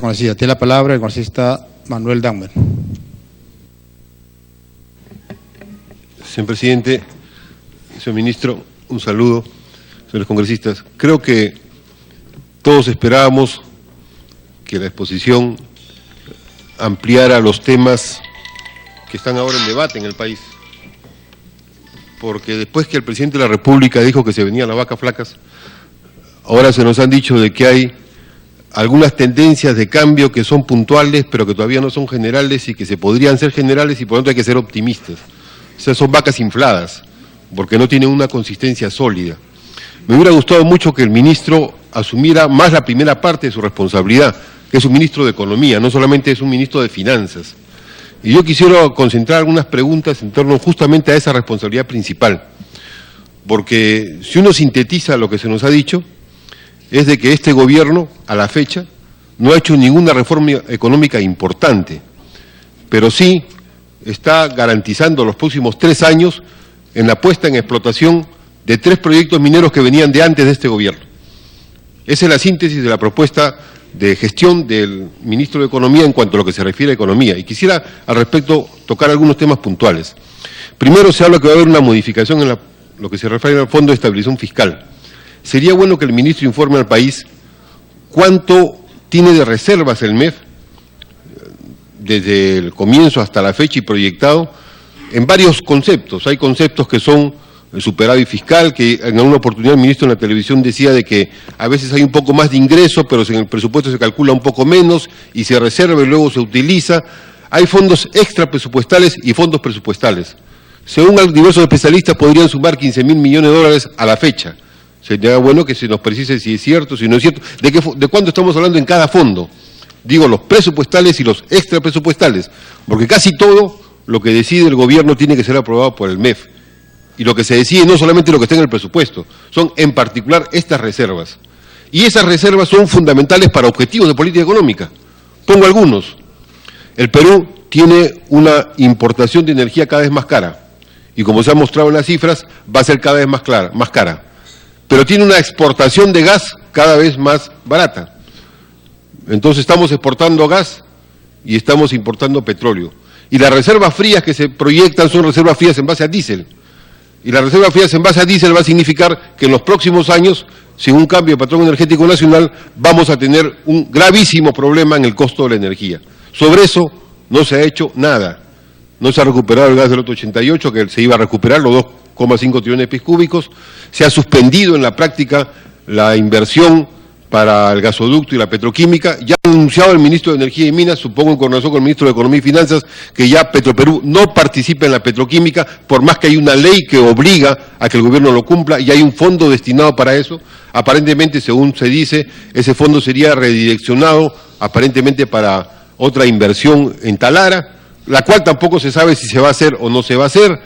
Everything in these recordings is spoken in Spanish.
Congresista. Tiene la palabra el congresista Manuel Dangmer. Señor presidente, señor ministro, un saludo, señores congresistas. Creo que todos esperábamos que la exposición ampliara los temas que están ahora en debate en el país, porque después que el presidente de la República dijo que se venían las vacas flacas, ahora se nos han dicho de que hay algunas tendencias de cambio que son puntuales, pero que todavía no son generales y que se podrían ser generales y por lo tanto hay que ser optimistas. O sea, son vacas infladas, porque no tienen una consistencia sólida. Me hubiera gustado mucho que el ministro asumiera más la primera parte de su responsabilidad, que es un ministro de Economía, no solamente es un ministro de Finanzas. Y yo quisiera concentrar algunas preguntas en torno justamente a esa responsabilidad principal, porque si uno sintetiza lo que se nos ha dicho, es de que este gobierno, a la fecha, no ha hecho ninguna reforma económica importante, pero sí está garantizando los próximos 3 años en la puesta en explotación de 3 proyectos mineros que venían de antes de este gobierno. Esa es la síntesis de la propuesta de gestión del ministro de Economía en cuanto a lo que se refiere a economía. Y quisiera al respecto tocar algunos temas puntuales. Primero se habla que va a haber una modificación en lo que se refiere al Fondo de Estabilización Fiscal. Sería bueno que el ministro informe al país cuánto tiene de reservas el MEF desde el comienzo hasta la fecha y proyectado en varios conceptos. Hay conceptos que son el superávit fiscal, que en alguna oportunidad el ministro en la televisión decía de que a veces hay un poco más de ingreso, pero en el presupuesto se calcula un poco menos y se reserva y luego se utiliza. Hay fondos extrapresupuestales y fondos presupuestales. Según diversos especialistas podrían sumar 15.000 millones de dólares a la fecha. Sería bueno que se nos precise si es cierto, si no es cierto, de cuánto estamos hablando en cada fondo. Digo, los presupuestales y los extrapresupuestales, porque casi todo lo que decide el gobierno tiene que ser aprobado por el MEF. Y lo que se decide no solamente lo que está en el presupuesto, son en particular estas reservas. Y esas reservas son fundamentales para objetivos de política económica. Pongo algunos. El Perú tiene una importación de energía cada vez más cara. Y como se ha mostrado en las cifras, va a ser cada vez más cara. Pero tiene una exportación de gas cada vez más barata. Entonces estamos exportando gas y estamos importando petróleo. Y las reservas frías que se proyectan son reservas frías en base a diésel. Y las reservas frías en base a diésel va a significar que en los próximos años, sin un cambio de patrón energético nacional, vamos a tener un gravísimo problema en el costo de la energía. Sobre eso no se ha hecho nada. No se ha recuperado el gas del lote 88, que se iba a recuperar, los 2,5 trillones de pies cúbicos. Se ha suspendido en la práctica la inversión para el gasoducto y la petroquímica. Ya ha anunciado el ministro de Energía y Minas, supongo en coordinación con el ministro de Economía y Finanzas, que ya Petroperú no participa en la petroquímica, por más que hay una ley que obliga a que el gobierno lo cumpla y hay un fondo destinado para eso. Aparentemente, según se dice, ese fondo sería redireccionado aparentemente para otra inversión en Talara, la cual tampoco se sabe si se va a hacer o no se va a hacer.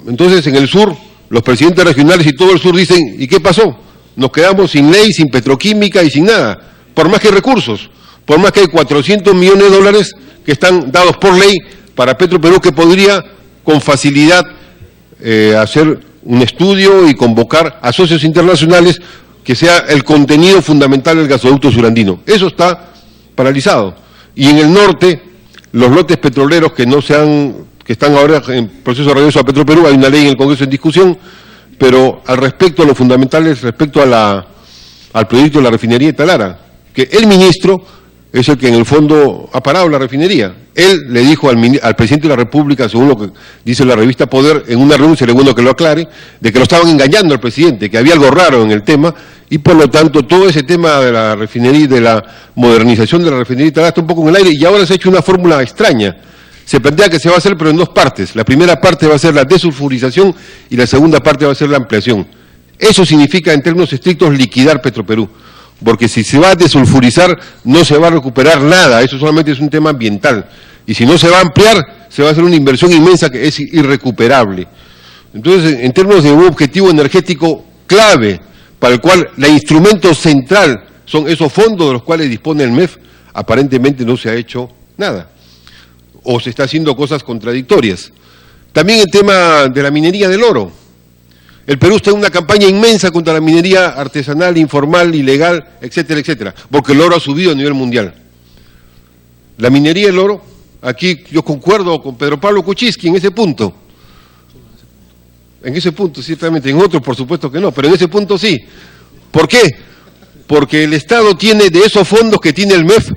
Entonces, en el sur, los presidentes regionales y todo el sur dicen, ¿y qué pasó? Nos quedamos sin ley, sin petroquímica y sin nada, por más que hay recursos, por más que hay 400 millones de dólares que están dados por ley para Petroperú, que podría con facilidad hacer un estudio y convocar a socios internacionales que sea el contenido fundamental del gasoducto surandino. Eso está paralizado. Y en el norte, los lotes petroleros que están ahora en proceso de regreso a Petroperú, hay una ley en el Congreso en discusión, pero al respecto a lo fundamental respecto al proyecto de la refinería de Talara, que el ministro es el que en el fondo ha parado la refinería. Él le dijo al presidente de la República, según lo que dice la revista Poder, en una reunión, sería bueno que lo aclare, de que lo estaban engañando al presidente, que había algo raro en el tema, y por lo tanto todo ese tema de la refinería, de la modernización de la refinería de Talara está un poco en el aire, y ahora se ha hecho una fórmula extraña. Se plantea que se va a hacer, pero en 2 partes. La primera parte va a ser la desulfurización y la segunda parte va a ser la ampliación. Eso significa, en términos estrictos, liquidar Petroperú. Porque si se va a desulfurizar, no se va a recuperar nada. Eso solamente es un tema ambiental. Y si no se va a ampliar, se va a hacer una inversión inmensa que es irrecuperable. Entonces, en términos de un objetivo energético clave, para el cual el instrumento central son esos fondos de los cuales dispone el MEF, aparentemente no se ha hecho nada. O se está haciendo cosas contradictorias. También el tema de la minería del oro. El Perú está en una campaña inmensa contra la minería artesanal, informal, ilegal, etcétera, etcétera, porque el oro ha subido a nivel mundial. La minería del oro, aquí yo concuerdo con Pedro Pablo Kuczynski en ese punto. En ese punto, ciertamente, en otro por supuesto que no, pero en ese punto sí. ¿Por qué? Porque el Estado tiene, de esos fondos que tiene el MEF,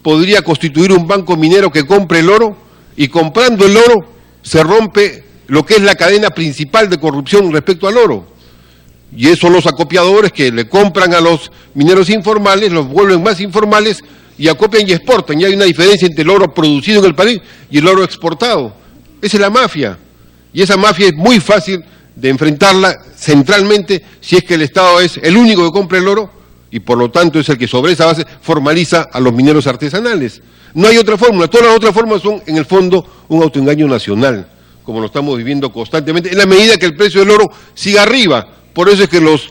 podría constituir un banco minero que compre el oro, y comprando el oro se rompe lo que es la cadena principal de corrupción respecto al oro. Y esos son los acopiadores que le compran a los mineros informales, los vuelven más informales, y acopian y exportan. Y hay una diferencia entre el oro producido en el país y el oro exportado. Esa es la mafia. Y esa mafia es muy fácil de enfrentarla centralmente si es que el Estado es el único que compra el oro y por lo tanto es el que sobre esa base formaliza a los mineros artesanales. No hay otra fórmula. Todas las otras fórmulas son en el fondo un autoengaño nacional, como lo estamos viviendo constantemente, en la medida que el precio del oro siga arriba. Por eso es que los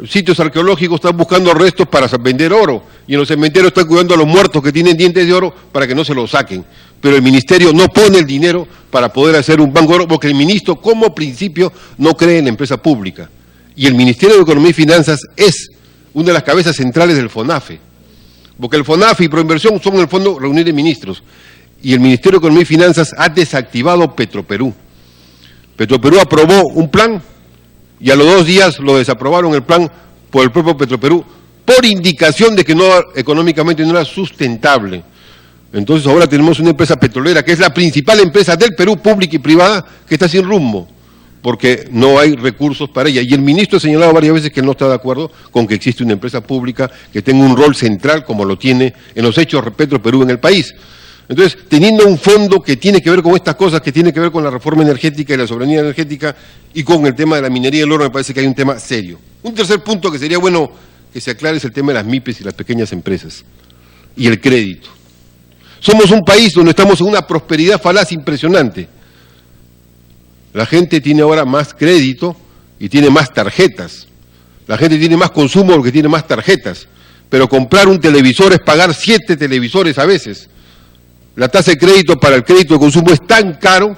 sitios arqueológicos están buscando restos para vender oro, y en los cementerios están cuidando a los muertos que tienen dientes de oro para que no se los saquen. Pero el ministerio no pone el dinero para poder hacer un banco de oro, porque el ministro, como principio, no cree en la empresa pública. Y el Ministerio de Economía y Finanzas es una de las cabezas centrales del FONAFE, porque el FONAFE y Proinversión son en el fondo reunir de ministros, y el Ministerio de Economía y Finanzas ha desactivado Petroperú. Petroperú aprobó un plan, y a los 2 días lo desaprobaron el plan por el propio Petroperú, por indicación de que no, económicamente no era sustentable. Entonces ahora tenemos una empresa petrolera que es la principal empresa del Perú, pública y privada, que está sin rumbo, porque no hay recursos para ella. Y el ministro ha señalado varias veces que él no está de acuerdo con que existe una empresa pública que tenga un rol central como lo tiene en los hechos Petroperú en el país. Entonces, teniendo un fondo que tiene que ver con estas cosas, que tiene que ver con la reforma energética y la soberanía energética y con el tema de la minería del oro, me parece que hay un tema serio. Un tercer punto que sería bueno que se aclare es el tema de las MIPES y las pequeñas empresas y el crédito. Somos un país donde estamos en una prosperidad falaz impresionante. La gente tiene ahora más crédito y tiene más tarjetas. La gente tiene más consumo porque tiene más tarjetas. Pero comprar un televisor es pagar 7 televisores a veces. La tasa de crédito para el crédito de consumo es tan caro,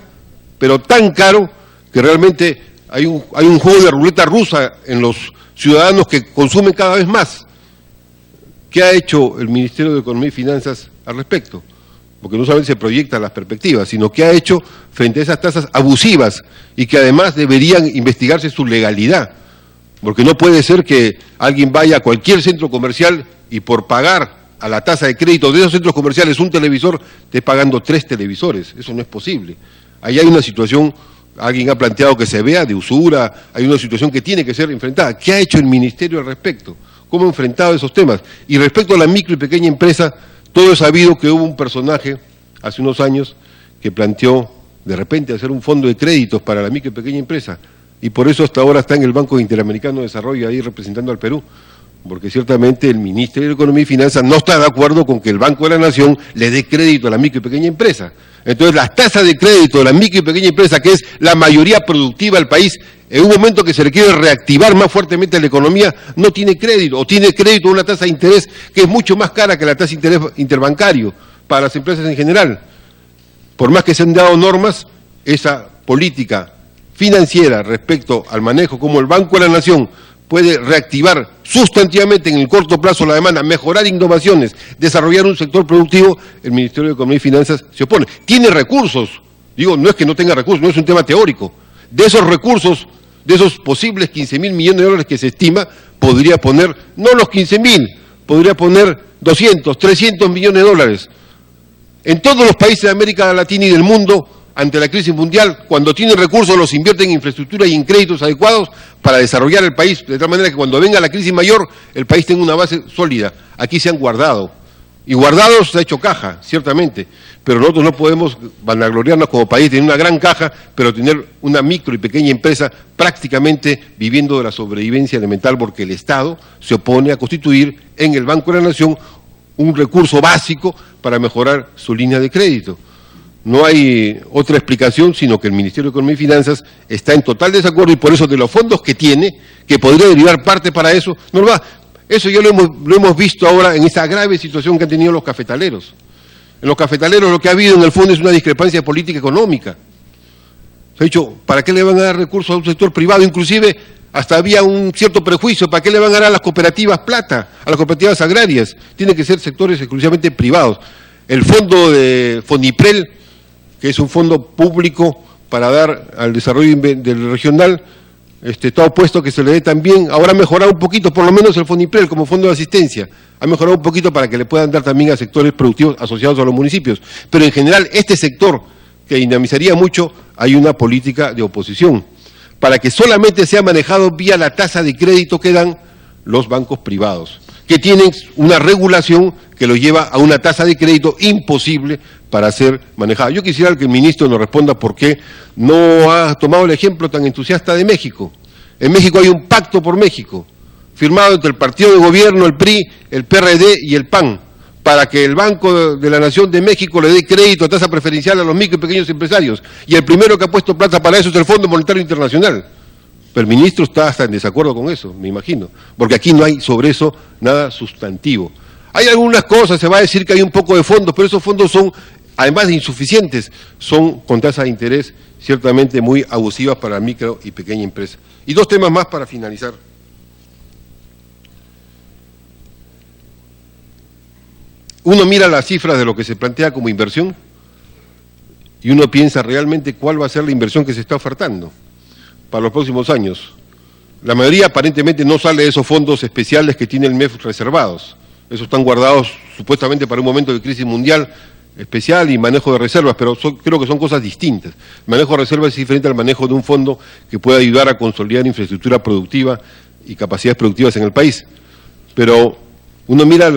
pero tan caro, que realmente hay un juego de ruleta rusa en los ciudadanos que consumen cada vez más. ¿Qué ha hecho el Ministerio de Economía y Finanzas al respecto? Porque no solamente se proyectan las perspectivas, sino que ha hecho frente a esas tasas abusivas y que además deberían investigarse su legalidad. Porque no puede ser que alguien vaya a cualquier centro comercial y por pagar a la tasa de crédito de esos centros comerciales un televisor, esté pagando 3 televisores. Eso no es posible. Ahí hay una situación, alguien ha planteado que se vea de usura, hay una situación que tiene que ser enfrentada. ¿Qué ha hecho el Ministerio al respecto? ¿Cómo ha enfrentado esos temas? Y respecto a la micro y pequeña empresa, todo es sabido que hubo un personaje hace unos años que planteó de repente hacer un fondo de créditos para la micro y pequeña empresa, y por eso hasta ahora está en el Banco Interamericano de Desarrollo ahí representando al Perú, porque ciertamente el Ministerio de Economía y Finanzas no está de acuerdo con que el Banco de la Nación le dé crédito a la micro y pequeña empresa. Entonces las tasas de crédito de la micro y pequeña empresa, que es la mayoría productiva del país, en un momento que se le quiere reactivar más fuertemente la economía, no tiene crédito, o tiene crédito a una tasa de interés que es mucho más cara que la tasa de interés interbancario para las empresas en general. Por más que se han dado normas, esa política financiera respecto al manejo como el Banco de la Nación puede reactivar sustantivamente en el corto plazo la demanda, mejorar innovaciones, desarrollar un sector productivo, el Ministerio de Economía y Finanzas se opone. Tiene recursos, digo, no es que no tenga recursos, no es un tema teórico. De esos recursos, de esos posibles 15.000 millones de dólares que se estima, podría poner, no los 15.000, podría poner 200, 300 millones de dólares. En todos los países de América Latina y del mundo, ante la crisis mundial, cuando tienen recursos los invierten en infraestructura y en créditos adecuados para desarrollar el país, de tal manera que cuando venga la crisis mayor, el país tenga una base sólida. Aquí se han guardado, y guardados se ha hecho caja, ciertamente, pero nosotros no podemos vanagloriarnos como país, tener una gran caja, pero tener una micro y pequeña empresa prácticamente viviendo de la sobrevivencia elemental, porque el Estado se opone a constituir en el Banco de la Nación un recurso básico para mejorar su línea de crédito. No hay otra explicación, sino que el Ministerio de Economía y Finanzas está en total desacuerdo, y por eso de los fondos que tiene, que podría derivar parte para eso, no lo va. Eso ya lo hemos visto ahora en esa grave situación que han tenido los cafetaleros. En los cafetaleros lo que ha habido en el fondo es una discrepancia política económica. Se ha dicho, ¿para qué le van a dar recursos a un sector privado? Inclusive hasta había un cierto prejuicio, ¿para qué le van a dar a las cooperativas plata, a las cooperativas agrarias? Tienen que ser sectores exclusivamente privados. el fondo de Foniprel, que es un fondo público para dar al desarrollo del regional, está puesto a que se le dé también. Ahora ha mejorado un poquito, por lo menos el Foniprel como fondo de asistencia, ha mejorado un poquito para que le puedan dar también a sectores productivos asociados a los municipios. Pero en general, este sector que dinamizaría mucho, hay una política de oposición, para que solamente sea manejado vía la tasa de crédito que dan los bancos privados, que tienen una regulación que los lleva a una tasa de crédito imposible para ser manejada. Yo quisiera que el ministro nos responda por qué no ha tomado el ejemplo tan entusiasta de México. En México hay un pacto por México, firmado entre el partido de gobierno, el PRI, el PRD y el PAN, para que el Banco de la Nación de México le dé crédito a tasa preferencial a los micro y pequeños empresarios. Y el primero que ha puesto plata para eso es el Fondo Monetario Internacional. Pero el ministro está hasta en desacuerdo con eso, me imagino, porque aquí no hay sobre eso nada sustantivo. Hay algunas cosas, se va a decir que hay un poco de fondos, pero esos fondos son, además de insuficientes, son con tasas de interés ciertamente muy abusivas para la micro y pequeña empresa. Y dos temas más para finalizar. Uno mira las cifras de lo que se plantea como inversión y uno piensa realmente cuál va a ser la inversión que se está ofertando para los próximos años. La mayoría aparentemente no sale de esos fondos especiales que tiene el MEF reservados. Esos están guardados supuestamente para un momento de crisis mundial especial y manejo de reservas, pero creo que son cosas distintas. El manejo de reservas es diferente al manejo de un fondo que pueda ayudar a consolidar infraestructura productiva y capacidades productivas en el país. Pero uno mira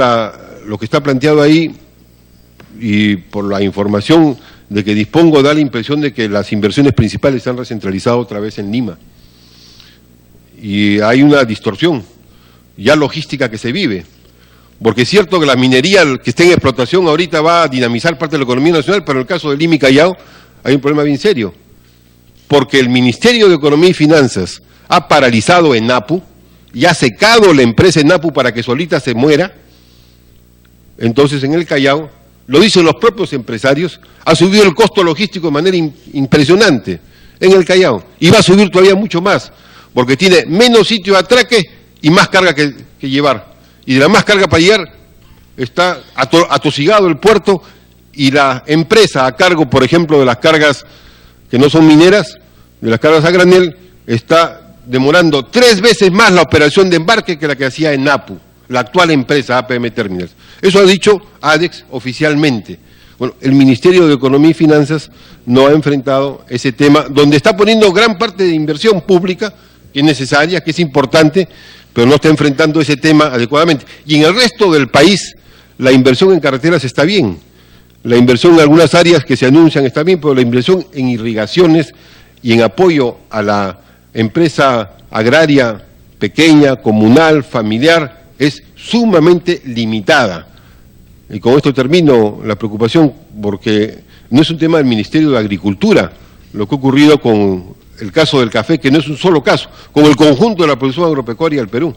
lo que está planteado ahí y por la información de que dispongo da la impresión de que las inversiones principales se han recentralizado otra vez en Lima. Y hay una distorsión ya logística que se vive. Porque es cierto que la minería que está en explotación ahorita va a dinamizar parte de la economía nacional, pero en el caso de Lima y Callao hay un problema bien serio. Porque el Ministerio de Economía y Finanzas ha paralizado ENAPU y ha secado la empresa ENAPU para que solita se muera. Entonces en el Callao, lo dicen los propios empresarios, ha subido el costo logístico de manera impresionante en el Callao. Y va a subir todavía mucho más, porque tiene menos sitio de atraque y más carga que llevar. Y de la más carga para llevar está atosigado el puerto y la empresa a cargo, por ejemplo, de las cargas que no son mineras, de las cargas a granel, está demorando 3 veces más la operación de embarque que la que hacía ENAPU, la actual empresa APM Terminals. Eso ha dicho ADEX oficialmente. Bueno, el Ministerio de Economía y Finanzas no ha enfrentado ese tema, donde está poniendo gran parte de inversión pública, que es necesaria, que es importante, pero no está enfrentando ese tema adecuadamente. Y en el resto del país, la inversión en carreteras está bien. La inversión en algunas áreas que se anuncian está bien, pero la inversión en irrigaciones y en apoyo a la empresa agraria pequeña, comunal, familiar, es sumamente limitada. Y con esto termino la preocupación, porque no es un tema del Ministerio de Agricultura, lo que ha ocurrido con el caso del café, que no es un solo caso, con el conjunto de la producción agropecuaria del Perú.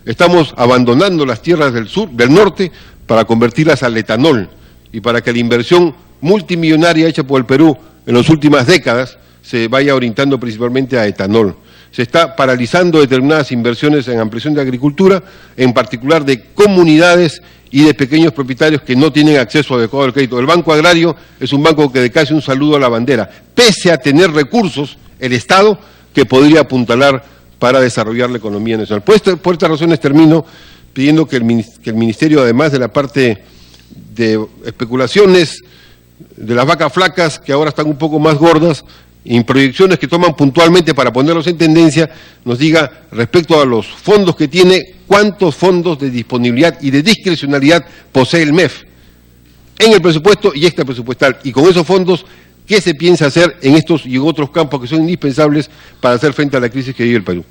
Estamos abandonando las tierras del norte para convertirlas al etanol y para que la inversión multimillonaria hecha por el Perú en las últimas décadas se vaya orientando principalmente a etanol. Se está paralizando determinadas inversiones en ampliación de agricultura, en particular de comunidades y de pequeños propietarios que no tienen acceso adecuado al crédito. El Banco Agrario es un banco que casi un saludo a la bandera, pese a tener recursos, el Estado, que podría apuntalar para desarrollar la economía nacional. Por estas razones termino pidiendo que el Ministerio, además de la parte de especulaciones, de las vacas flacas, que ahora están un poco más gordas, y en proyecciones que toman puntualmente para ponerlos en tendencia, nos diga respecto a los fondos que tiene, cuántos fondos de disponibilidad y de discrecionalidad posee el MEF en el presupuesto y extrapresupuestal. Y con esos fondos, ¿qué se piensa hacer en estos y en otros campos que son indispensables para hacer frente a la crisis que vive el Perú?